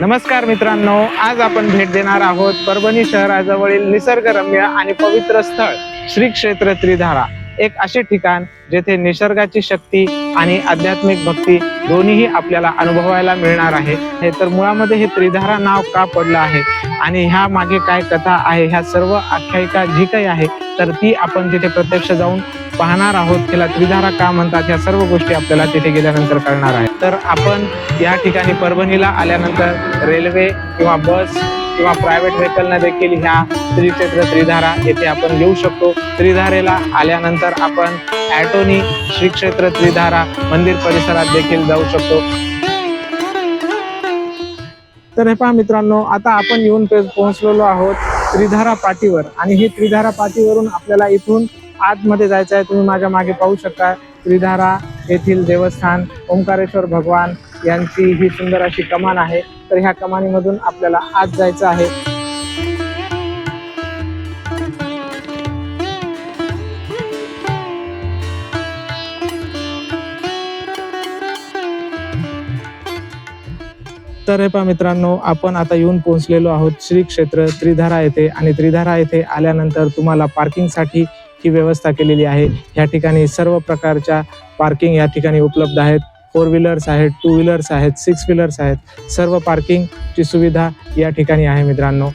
नमस्कार मित्रांनो, आज आपण भेट देणार आहोत परभणी शहराजवळील निसर्गरम्य आणि पवित्र स्थळ श्री क्षेत्र त्रिधारा। एक असे ठिकाण जेथे निसर्गाची शक्ती आणि आध्यात्मिक भक्ती दोन्हीही आपल्याला अनुभवायला मिळणार आहे। हे तर मुळामध्ये हे त्रिधारा नाव का पडलं आहे आणि ह्या मागे काय कथा आहे, ह्या सर्व आख्यायिका जी काही आहे तर ती आपण तिथे प्रत्यक्ष जाऊन पाहणार आहोत। तिला त्रिधारा का म्हणतात ह्या सर्व गोष्टी आपल्याला तिथे गेल्यानंतर कळणार आहे। तर आपण या ठिकाणी परभणीला आल्यानंतर रेल्वे किंवा बस किंवा प्रायव्हेट व्हेकलने देखील ह्या श्री क्षेत्र त्रिधारा येथे आपण येऊ शकतो। त्रिधारेला आल्यानंतर आपण ॲटोनी श्री क्षेत्र त्रिधारा मंदिर परिसरात देखील जाऊ शकतो। तर हे पहा मित्रांनो, आता आपण येऊन पोहोचलेलो आहोत त्रिधारा पाटीवर आणि ही त्रिधारा पाटीवरून आपल्याला इथून आतमध्ये जायचं आहे। तुम्ही माझ्या मागे पाहू शकता त्रिधारा येथील देवस्थान ओंकारेश्वर भगवान यांची ही सुंदर अशी कमान आहे। तर ह्या कमानीमधून आपल्याला आत जायचं आहे। तर हे पहा मित्रांनो, आपण आता येऊन पोहोचलेलो आहोत श्री क्षेत्र त्रिधारा येथे आणि त्रिधारा येथे आल्यानंतर तुम्हाला पार्किंगसाठी ही व्यवस्था केलेली आहे। या ठिकाणी सर्व प्रकारच्या पार्किंग या ठिकाणी उपलब्ध आहेत। 4 व्हीलर्स आहेत, 2 व्हीलर्स आहेत, 6 व्हीलर्स आहेत। सर्व पार्किंगची सुविधा या ठिकाणी आहे मित्रांनो।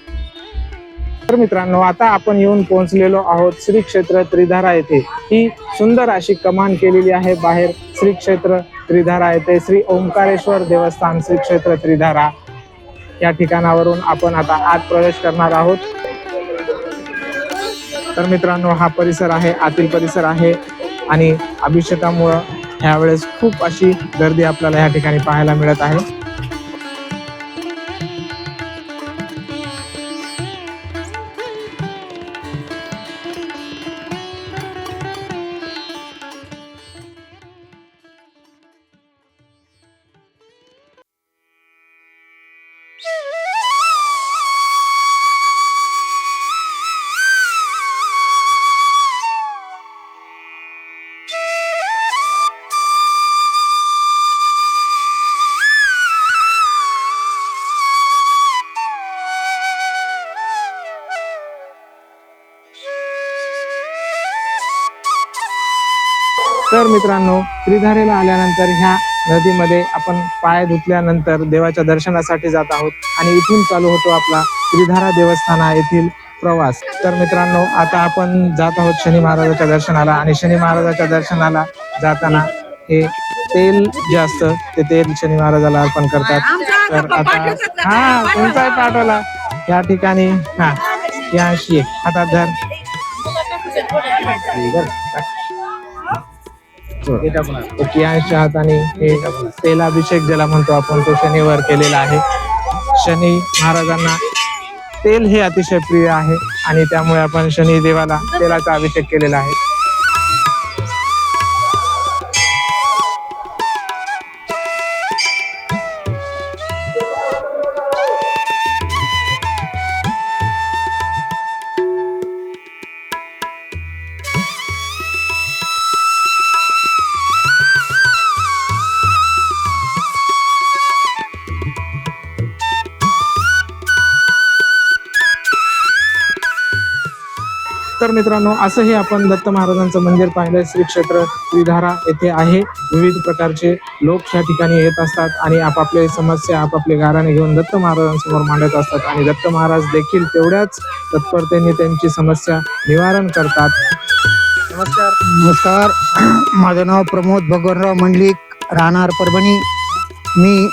तर मित्रांनो, आता आपण येऊन पोहोचलेलो आहोत श्री क्षेत्र त्रिधारा येथे। ही सुंदर अशी कमान केलेली आहे बाहेर श्री क्षेत्र त्रिधारा येथे श्री ओंकारेश्वर देवस्थान श्री क्षेत्र त्रिधारा या ठिकाणावरून आपण आता आत प्रवेश करणार आहोत। तर मित्रांनो, हा परिसर आहे, आतील परिसर आहे आणि अभिषेकामुळे ह्यावेळेस खूप अशी गर्दी आपल्याला या ठिकाणी पाहायला मिळत आहे। तर मित्रांनो, त्रिधारेला आल्यानंतर ह्या नदीमध्ये आपण पाय धुतल्यानंतर देवाच्या दर्शनासाठी जात आहोत आणि इथून चालू होतो आपला त्रिधारा देवस्थाना येथील प्रवास। तर मित्रांनो, आता आपण जात आहोत शनी महाराजाच्या दर्शनाला आणि शनी महाराजाच्या दर्शनाला जाताना हे तेल जे असतं ते तेल शनी महाराजाला अर्पण करतात। तर आता तुमचाही पाठवला या ठिकाणी या अशी हातात धर एकीयांच्या हाताने हे तेलाभिषेक ज्याला म्हणतो आपण तो शनीवर केलेला आहे। शनी महाराजांना तेल हे अतिशय प्रिय आहे आणि त्यामुळे आपण शनी देवाला तेलाचा अभिषेक केलेला आहे। तर मित्रांनो, असं हे आपण दत्त महाराजांचं मंदिर पाहिलं श्री क्षेत्र त्रिधारा येथे आहे। विविध प्रकारचे लोक या ठिकाणी येत असतात आणि आपापले समस्या आपापले गाराने घेऊन दत्त महाराजांसमोर मांडत असतात आणि दत्त महाराज देखील तेवढ्याच तत्परतेने त्यांची समस्या निवारण करतात। नमस्कार, माझं नाव प्रमोद भगवानराव मंडलिक, राहणार परभणी। मी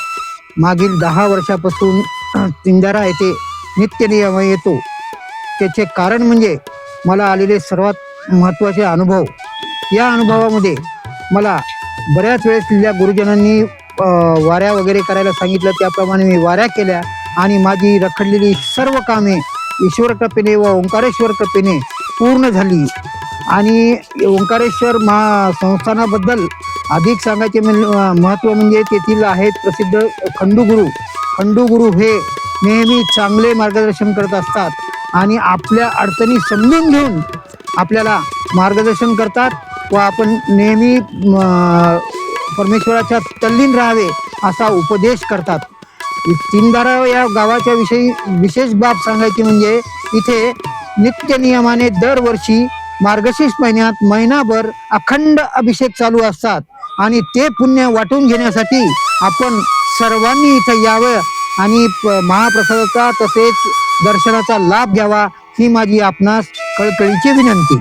मागील 10 वर्षापासून त्रिधारा येथे नित्यनियम येतो। त्याचे कारण म्हणजे मला आलेले सर्वात महत्त्वाचे अनुभव। या अनुभवामध्ये मला बऱ्याच वेळेस तिथल्या गुरुजनांनी वाऱ्या वगैरे करायला सांगितलं, त्याप्रमाणे मी वाऱ्या केल्या आणि माझी रखडलेली सर्व कामे ईश्वर कृपेने व ओंकारेश्वर कृपेने पूर्ण झाली। आणि ओंकारेश्वर संस्थानाबद्दल अधिक सांगायचे महत्त्व म्हणजे तेथील आहेत प्रसिद्ध खंडूगुरू। खंडूगुरू हे नेहमी चांगले मार्गदर्शन करत असतात आणि आपल्या अडचणी समजून घेऊन आपल्याला मार्गदर्शन करतात व आपण नेहमी परमेश्वराच्या तल्लीन राहावे असा उपदेश करतात। चिंधारा या गावाच्या विषयी विशेष बाब सांगायची म्हणजे इथे नित्य नियमाने दरवर्षी मार्गशीर्ष महिन्यात महिनाभर अखंड अभिषेक चालू असतात आणि ते पुण्य वाटून घेण्यासाठी आपण सर्वांनी इथे यावं आणि महाप्रसादाचा तसेच दर्शनाचा लाभ घ्यावा ही माझी आपणास कळकळीची विनंती.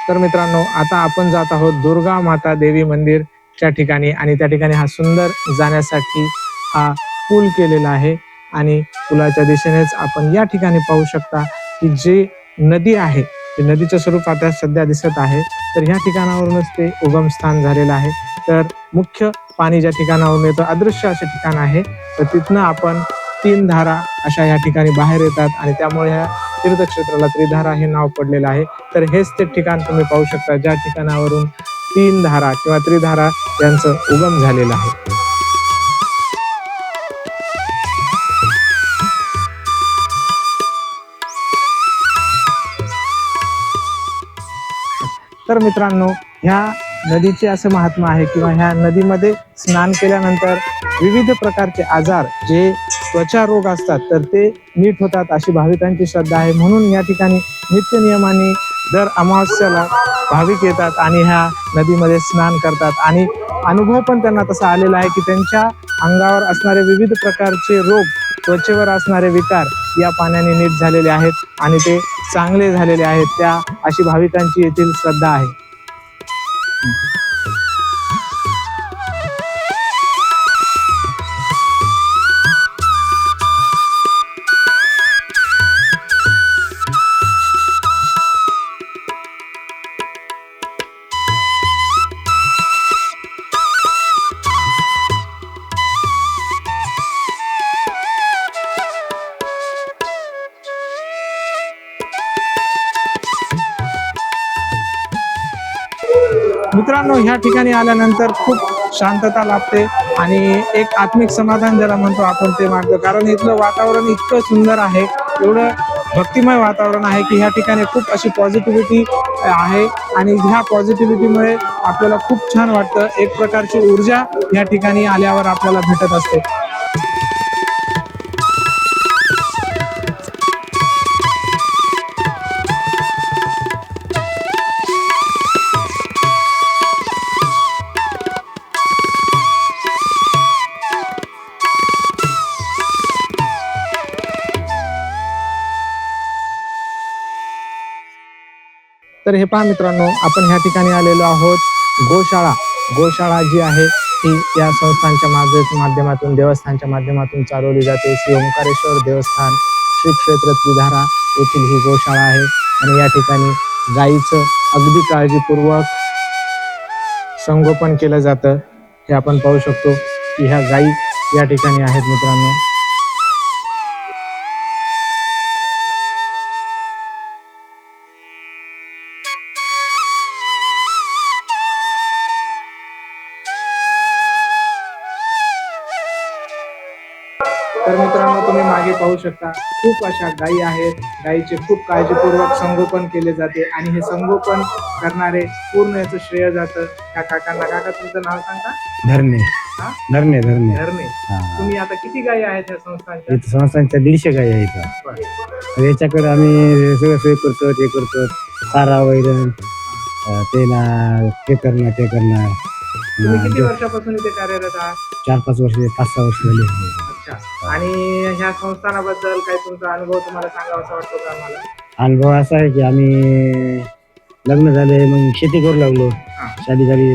तर मित्रांनो, आता आपण जात आहोत दुर्गा माता देवी मंदिरच्या ठिकाणी आणि त्या ठिकाणी हा सुंदर जाण्यासाठी हा पूल केलेला आहे आणि पुलाच्या दिशेनेच आपण या ठिकाणी पाहू शकता की जे नदी आहे ते नदीचं स्वरूप आता सध्या दिसत आहे. तर ह्या ठिकाणावरूनच ते उगम स्थान झालेलं आहे. तर मुख्य पाणी ज्या ठिकाणावरून येतं अदृश्य असे ठिकाण आहे, तर तिथनं आपण 3 धारा अशा या ठिकाणी बाहेर येतात आणि त्यामुळे ह्या तीर्थक्षेत्राला त्रिधारा हे नाव पडलेलं आहे. तर हेच ते ठिकाण तुम्ही पाहू शकता ज्या ठिकाणावरून 3 धारा किंवा त्रिधारा यांचं उगम झालेलं आहे. तर मित्रांनो, ह्या नदीचे असं महात्म्य आहे किंवा ह्या नदीमध्ये स्नान केल्यानंतर विविध प्रकारचे आजार जे त्वचा रोग असतात तर ते नीट होतात अशी भाविकांची श्रद्धा आहे. म्हणून या ठिकाणी नित्य नियमाने दर अमावस्याला भाविक येतात आणि ह्या नदीमध्ये स्नान करतात आणि अनुभव पण त्यांना तसा आलेला आहे की त्यांच्या अंगावर असणारे विविध प्रकारचे रोग, त्वचेवर असणारे विकार या पाण्याने नीट झालेले आहेत आणि ते चांगले झालेले आहेत. त्या अशी भाविकांची येथील श्रद्धा आहे. मित्रांनो, ह्या ठिकाणी आल्यानंतर खूप शांतता लाभते आणि एक आत्मिक समाधान ज्याला म्हणतो आपण ते मानतो. कारण इथलं वातावरण इतकं सुंदर आहे, एवढं भक्तिमय वातावरण आहे की ह्या ठिकाणी खूप अशी पॉझिटिव्हिटी आहे आणि ह्या पॉझिटिव्हिटीमुळे आपल्याला खूप छान वाटतं. एक प्रकारची ऊर्जा ह्या ठिकाणी आल्यावर आपल्याला भेटत असते. तर हे पहा मित्रांनो, आपण ह्या ठिकाणी आलेलो आहोत गोशाळा. गोशाळा जी आहे ती या संस्थांच्या माध्यमातून देवस्थानच्या माध्यमातून चालवली जाते. श्री ओंकारेश्वर देवस्थान श्री क्षेत्र त्रिधारा येथील ही गोशाळा आहे आणि या ठिकाणी गायीचं अगदी काळजीपूर्वक संगोपन केलं जातं. हे आपण पाहू शकतो की ह्या गायी या ठिकाणी आहेत मित्रांनो. तर मित्रांनो, तुम्ही मागे पाहू शकता खूप अशा गायी आहेत. गायीचे खूप काळजीपूर्वक संगोपन केले जाते आणि हे संगोपन करणारे पूर्ण याचं श्रेय जातं त्या काकांना. काका, तुमचं नाव सांगा. धरणे. हा? धरणे धरणे धरणे. तुम्ही आता किती गायी आहेत या संस्थांच्या? इथं संस्थांच्या 150 गाई आहे इथं. बरं. याच्याकडे आम्ही सगळं सोय करतो, ते करतो, चारा वैरण, ते ना ते करणं ते करणं. तुम्ही किती वर्षापासून इथे कार्यरत आहात? 4-5 वर्ष 5-6 वर्ष झाली. अच्छा. आणि ह्या संस्थानाबद्दल काही तुमचा अनुभव तुम्हाला सांगावासा वाटतो का आम्हाला? अनुभव असा आहे की आम्ही लग्न झाले मग शेती करू लागलो. हा. शादी झाली,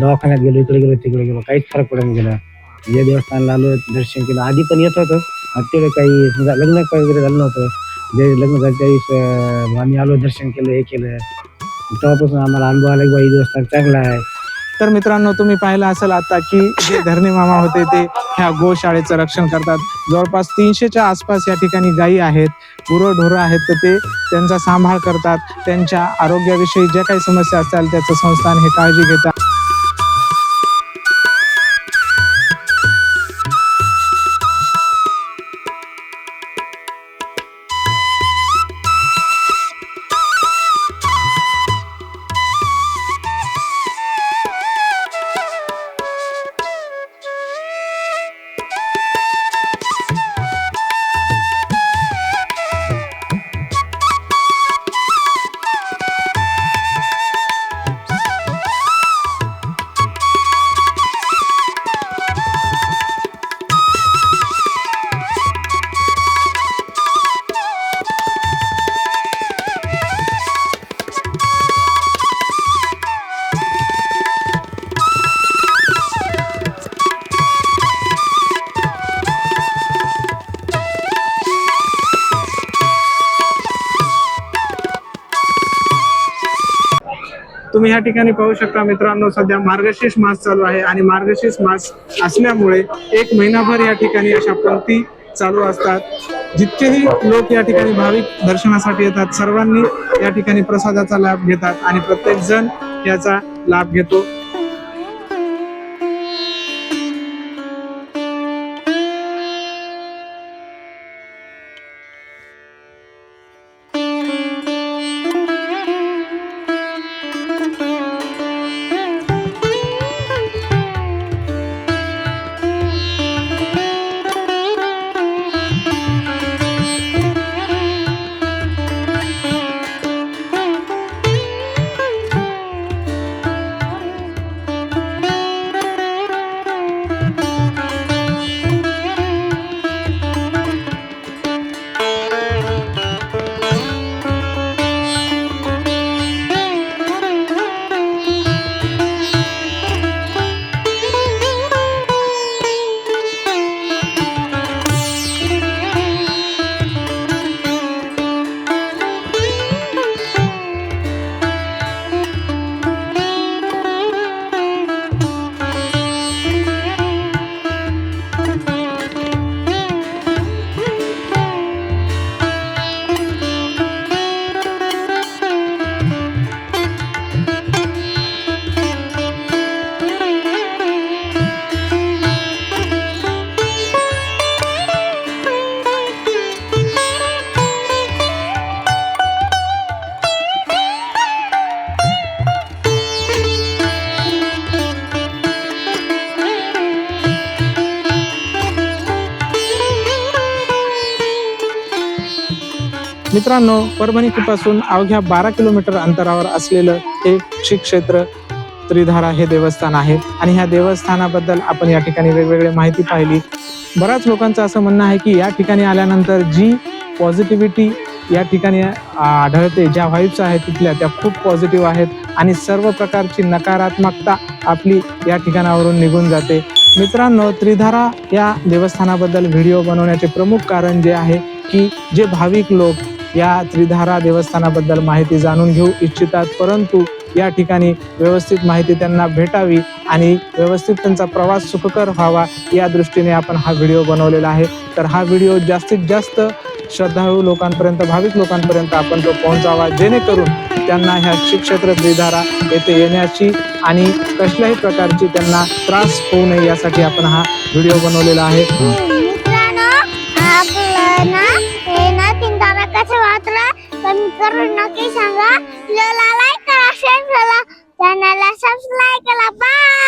दवाखान्यात गेलो, इकडे गेलो तिकडे गेलो, काहीच फरक पडून गेला. या देवस्थानाला आलो, दर्शन केलं. आधी पण येत होतं, तेवढं काही लग्न वगैरे झालं नव्हतं. जे लग्न झालं त्यावेळेस आम्ही आलो, दर्शन केलं, हे केलं. तेव्हापासून आम्हाला अनुभव आला की बाई देवस्थान चांगलं आहे. तर मित्रांनो, तुम्ही पाहिलं असेल आता की जे धरणे मामा होते ते ह्या गोशाळेचं रक्षण करतात. जवळपास 300च्या आसपास या ठिकाणी गायी आहेत, गुरंढोरं आहेत, तर ते त्यांचा सांभाळ करतात. त्यांच्या आरोग्याविषयी ज्या काही समस्या असतील त्याचं संस्थान हे काळजी घेतात. तुम्ही या ठिकाणी पाहू शकता मित्रांनो, सध्या मार्गशीर्ष मास चालू आहे आणि मार्गशीर्ष मास असल्यामुळे 1 महिनाभर या ठिकाणी अशा पंक्ती चालू असतात. जितकेही लोक या ठिकाणी भाविक दर्शनासाठी येतात, सर्वांनी या ठिकाणी प्रसादाचा लाभ घेतात आणि प्रत्येक जण याचा लाभ घेतो. मित्रांनो, परभणीपासून अवघ्या 12 किलोमीटर अंतरावर असलेलं हे श्री क्षेत्र त्रिधारा हे देवस्थान आहे आणि ह्या देवस्थानाबद्दल आपण या ठिकाणी वेगवेगळी माहिती पाहिली. बऱ्याच लोकांचं असं म्हणणं आहे की या ठिकाणी आल्यानंतर जी पॉझिटिव्हिटी या ठिकाणी आढळते, ज्या व्हाईब्स आहेत तिथल्या त्या खूप पॉझिटिव्ह आहेत आणि सर्व प्रकारची नकारात्मकता आपली या ठिकाणावरून निघून जाते. मित्रांनो, त्रिधारा या देवस्थानाबद्दल व्हिडिओ बनवण्याचे प्रमुख कारण जे आहे की जे भाविक लोक या त्रिधारा देवस्थानाबद्दल माहिती जाणून घेऊ इच्छितात, परंतु या ठिकाणी व्यवस्थित माहिती त्यांना भेटावी आणि व्यवस्थित त्यांचा प्रवास सुखकर व्हावा या दृष्टीने आपण हा व्हिडिओ बनवलेला आहे. तर हा व्हिडिओ जास्तीत जास्त श्रद्धाळू लोकांपर्यंत, भाविक लोकांपर्यंत आपण तो पोहोचावा, जेणेकरून त्यांना ह्या श्री क्षेत्र त्रिधारा येथे येण्याची आणि कसल्याही प्रकारची त्यांना त्रास होऊ नये यासाठी आपण हा व्हिडिओ बनवलेला आहे. मित्रांनो, आपलं ना हे ना त्रिधारा कसं वाटलं कमेंट करून नक्की सांगा. लाईक करा, शेअर करा